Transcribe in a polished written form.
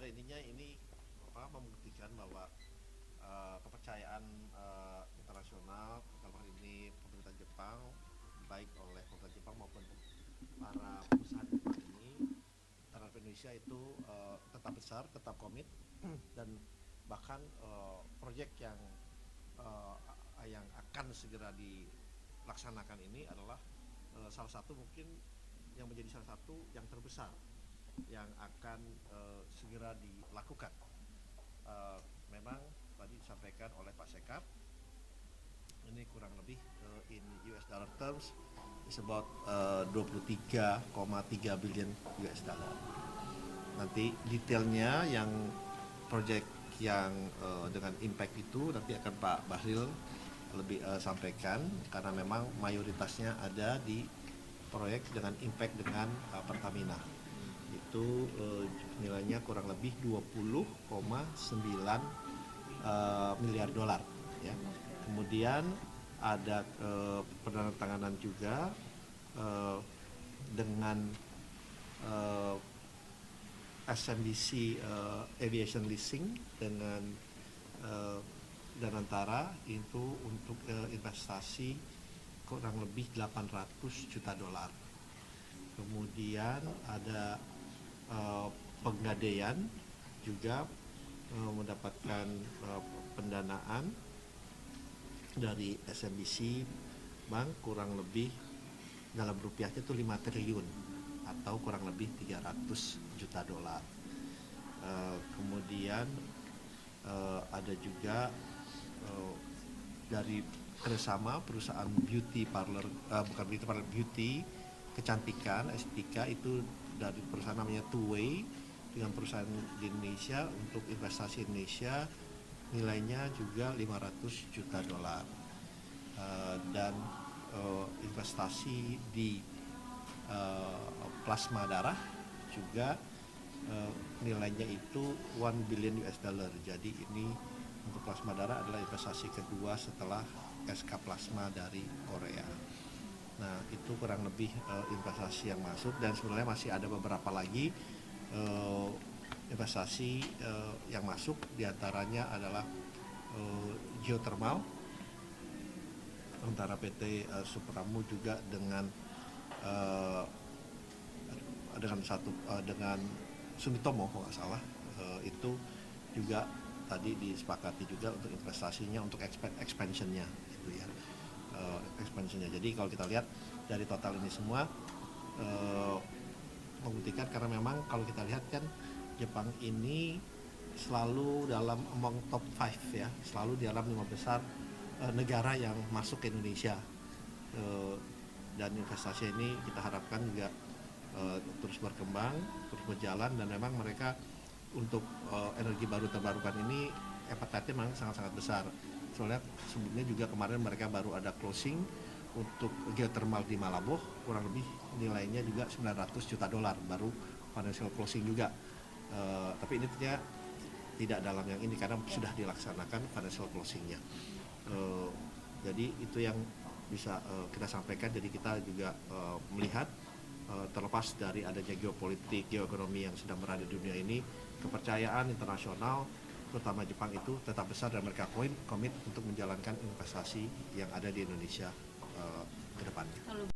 pada intinya ini membuktikan bahwa kepercayaan internasional dalam hal ini pemerintah Jepang, baik oleh pemerintah Jepang maupun para perusahaan Jepang ini terhadap Indonesia itu tetap besar, tetap komit dan bahkan proyek uh, yang akan segera dilaksanakan ini adalah salah satu mungkin yang menjadi salah satu yang terbesar yang akan segera dilakukan. Memang tadi disampaikan oleh Pak Sekap, ini kurang lebih in US dollar terms is about 23,3 billion US dollar. Nanti detailnya yang proyek yang dengan impact itu nanti akan Pak Bahlil lebih sampaikan, karena memang mayoritasnya ada di proyek dengan impact dengan Pertamina. Itu nilainya kurang lebih 20,9 miliar dolar ya. Kemudian ada penandatanganan juga dengan SMBC Aviation Leasing dengan Danantara itu untuk investasi kurang lebih 800 juta dolar. Kemudian ada Pegadaian juga mendapatkan pendanaan dari SMBC Bank kurang lebih dalam rupiahnya itu 5 triliun atau kurang lebih 300 juta dolar. Kemudian ada juga dari kerjasama perusahaan beauty parlor, bukan beauty parlor, beauty kecantikan estetika itu dari perusahaan namanya Two Way dengan perusahaan di Indonesia untuk investasi Indonesia nilainya juga 500 juta dolar. Dan investasi di plasma darah juga nilainya itu 1 billion US dollar. Jadi ini untuk plasma darah adalah investasi kedua setelah SK Plasma dari Korea. Nah, itu kurang lebih investasi yang masuk, dan sebenarnya masih ada beberapa lagi investasi yang masuk, diantaranya adalah geothermal antara PT Supramu juga dengan dengan Sumitomo kalau nggak salah, itu juga tadi disepakati juga untuk investasinya untuk expansionnya gitu ya, expansionnya. Jadi kalau kita lihat dari total ini semua membuktikan, karena memang kalau kita lihat kan Jepang ini selalu dalam among top 5 ya, selalu di dalam 5 besar negara yang masuk ke Indonesia, dan investasi ini kita harapkan juga terus berkembang, terus berjalan, dan memang mereka untuk energi baru terbarukan ini appetite-nya memang sangat-sangat besar. Soalnya sebelumnya juga kemarin mereka baru ada closing untuk geothermal di Malabo, kurang lebih nilainya juga 900 juta dolar, baru financial closing juga. Tapi ini tidak dalam yang ini karena sudah dilaksanakan financial closingnya. Jadi itu yang bisa kita sampaikan. Jadi kita juga melihat terlepas dari adanya geopolitik, geoekonomi yang sedang berada di dunia ini, kepercayaan internasional terutama Jepang itu tetap besar, dan mereka komit untuk menjalankan investasi yang ada di Indonesia ke depannya.